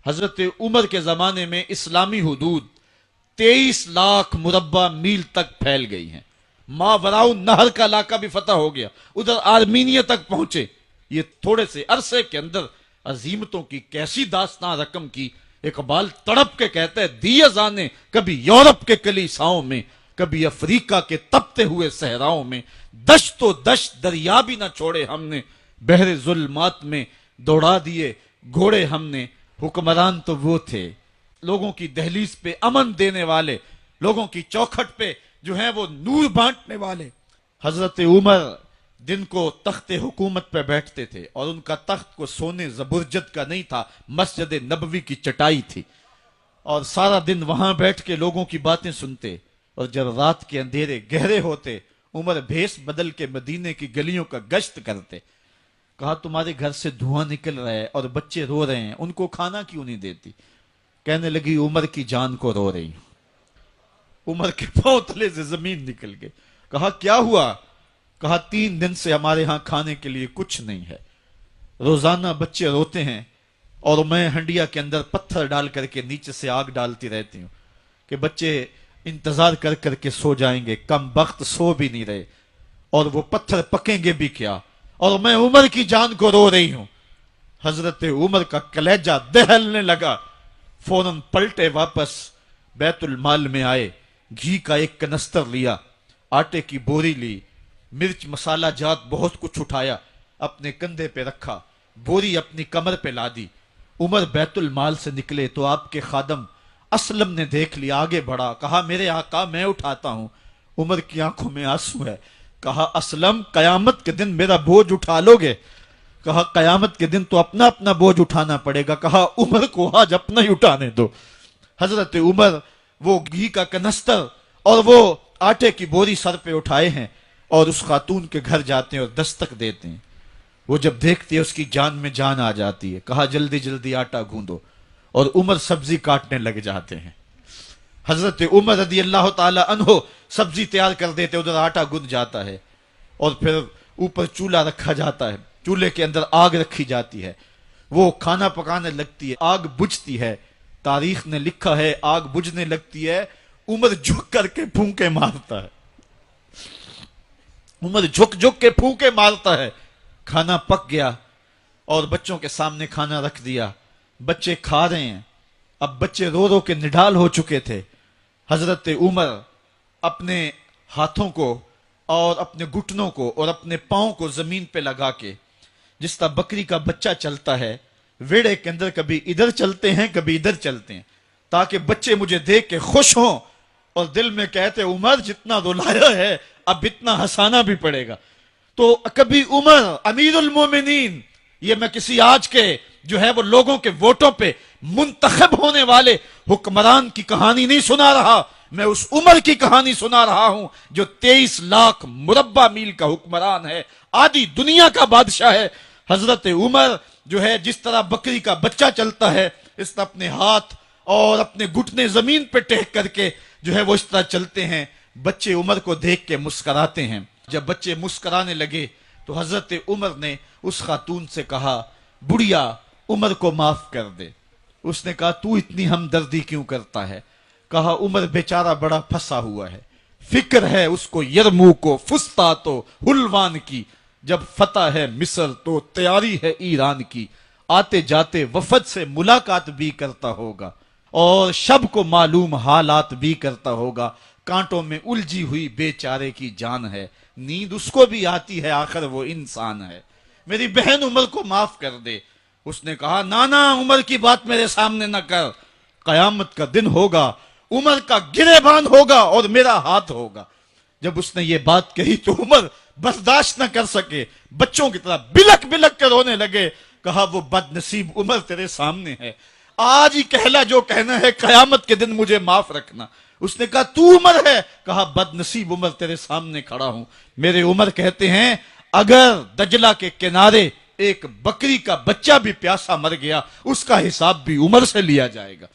حضرت عمر کے زمانے میں اسلامی حدود 23 لاکھ مربع میل تک پھیل گئی ہیں. ماوراء نہر کا علاقہ بھی فتح ہو گیا, ادھر آرمینیہ تک پہنچے. یہ تھوڑے سے عرصے کے اندر عظیمتوں کی کیسی داستان رقم کی. اقبال تڑپ کے کہتا ہے دی ازانے کبھی یورپ کے کلیساؤں میں, کبھی افریقہ کے تپتے ہوئے صحراؤں میں, دشت و دشت دریا بھی نہ چھوڑے ہم نے, بحر ظلمات میں دوڑا دیے گھوڑے ہم نے. حکمران تو وہ تھے لوگوں کی دہلیز پہ امن دینے والے, لوگوں کی چوکھٹ پہ جو ہیں وہ نور بانٹنے والے. حضرت عمر دن کو تخت حکومت پہ بیٹھتے تھے, اور ان کا تخت کو سونے زبرجد کا نہیں تھا, مسجد نبوی کی چٹائی تھی, اور سارا دن وہاں بیٹھ کے لوگوں کی باتیں سنتے. اور جب رات کے اندھیرے گہرے ہوتے عمر بھیس بدل کے مدینے کی گلیوں کا گشت کرتے. کہا تمہارے گھر سے دھواں نکل رہا ہے اور بچے رو رہے ہیں, ان کو کھانا کیوں نہیں دیتی؟ کہنے لگی عمر کی جان کو رو رہی ہوں. عمر کے پاؤں تلے سے زمین نکل گئی. کہا کیا ہوا؟ کہا 3 دن سے ہمارے ہاں کھانے کے لیے کچھ نہیں ہے. روزانہ بچے روتے ہیں اور میں ہنڈیا کے اندر پتھر ڈال کر کے نیچے سے آگ ڈالتی رہتی ہوں کہ بچے انتظار کر کر کے سو جائیں گے. کم بخت سو بھی نہیں رہے, اور وہ پتھر پکیں گے بھی کیا, اور میں عمر کی جان کو رو رہی ہوں. حضرت عمر کا کلیجہ دہلنے لگا. فوراً پلٹے واپس, بیت المال میں آئے, گھی کا ایک کنستر لیا, آٹے کی بوری لی, مرچ مسالہ جات بہت کچھ اٹھایا, اپنے کندھے پہ رکھا, بوری اپنی کمر پہ لا دی. عمر بیت المال سے نکلے تو آپ کے خادم اسلم نے دیکھ لیا, آگے بڑھا, کہا میرے آقا میں اٹھاتا ہوں. عمر کی آنکھوں میں آنسو ہے. کہا اسلم قیامت کے دن میرا بوجھ اٹھا لو گے؟ کہا قیامت کے دن تو اپنا اپنا بوجھ اٹھانا پڑے گا. کہا عمر کو آج اپنا ہی اٹھانے دو. حضرت عمر وہ گھی کا کنستر اور وہ آٹے کی بوری سر پہ اٹھائے ہیں اور اس خاتون کے گھر جاتے ہیں اور دستک دیتے ہیں. وہ جب دیکھتے ہیں اس کی جان میں جان آ جاتی ہے. کہا جلدی جلدی آٹا گوندو, اور عمر سبزی کاٹنے لگ جاتے ہیں. حضرت عمر رضی اللہ تعالی عنہ سبزی تیار کر دیتے, ادھر آٹا گند جاتا ہے, اور پھر اوپر چولہا رکھا جاتا ہے, چولہے کے اندر آگ رکھی جاتی ہے, وہ کھانا پکانے لگتی ہے, آگ بجھتی ہے. تاریخ نے لکھا ہے آگ بجھنے لگتی ہے, عمر جھک کر کے پھونکے مارتا ہے. عمر جھک جھک کے پھونکے مارتا ہے. کھانا پک گیا اور بچوں کے سامنے کھانا رکھ دیا, بچے کھا رہے ہیں. اب بچے رو رو کے نڈال ہو چکے تھے. حضرت عمر اپنے ہاتھوں کو اور اپنے گھٹنوں کو اور اپنے پاؤں کو زمین پہ لگا کے, جس طرح بکری کا بچہ چلتا ہے ویڑے کے اندر, کبھی ادھر چلتے ہیں کبھی ادھر چلتے ہیں, تاکہ بچے مجھے دیکھ کے خوش ہوں اور دل میں کہتے عمر جتنا رلایا ہے اب اتنا ہنسانا بھی پڑے گا. تو کبھی عمر امیر المومنین, یہ میں کسی آج کے جو ہے وہ لوگوں کے ووٹوں پہ منتخب ہونے والے حکمران کی کہانی نہیں سنا رہا, میں اس عمر کی کہانی سنا رہا ہوں جو 23 لاکھ مربع میل کا حکمران ہے, آدھی دنیا کا بادشاہ ہے. حضرت عمر جو ہے جس طرح بکری کا بچہ چلتا ہے اس طرح اپنے ہاتھ اور اپنے گھٹنے زمین پہ ٹیک کر کے جو ہے وہ اس طرح چلتے ہیں. بچے عمر کو دیکھ کے مسکراتے ہیں. جب بچے مسکرانے لگے تو حضرت عمر نے اس خاتون سے کہا بڑھیا عمر کو معاف کر دے. اس نے کہا تو اتنی ہمدردی کیوں کرتا ہے؟ کہا عمر بیچارہ بڑا پھنسا ہوا ہے, فکر ہے اس کو یرموک و فسطاط و حلوان کی, جب فتح ہے مصر تو تیاری ہے ایران کی, آتے جاتے وفد سے ملاقات بھی کرتا ہوگا اور شب کو معلوم حالات بھی کرتا ہوگا. کانٹوں میں الجھی ہوئی بیچارے کی جان ہے, نیند اس کو بھی آتی ہے, آخر وہ انسان ہے, میری بہن عمر کو معاف کر دے. اس نے کہا نانا عمر کی بات میرے سامنے نہ کر, قیامت کا دن ہوگا, عمر کا گریبان ہوگا اور میرا ہاتھ ہوگا. جب اس نے یہ بات کہی تو عمر برداشت نہ کر سکے, بچوں کی طرح بلک بلک کر رونے لگے. کہا وہ بد نصیب عمر تیرے سامنے ہے, آج ہی کہلا جو کہنا ہے, قیامت کے دن مجھے معاف رکھنا. اس نے کہا تو عمر ہے؟ کہا بد نصیب عمر تیرے سامنے کھڑا ہوں. میرے عمر کہتے ہیں اگر دجلہ کے کنارے ایک بکری کا بچہ بھی پیاسا مر گیا اس کا حساب بھی عمر سے لیا جائے گا.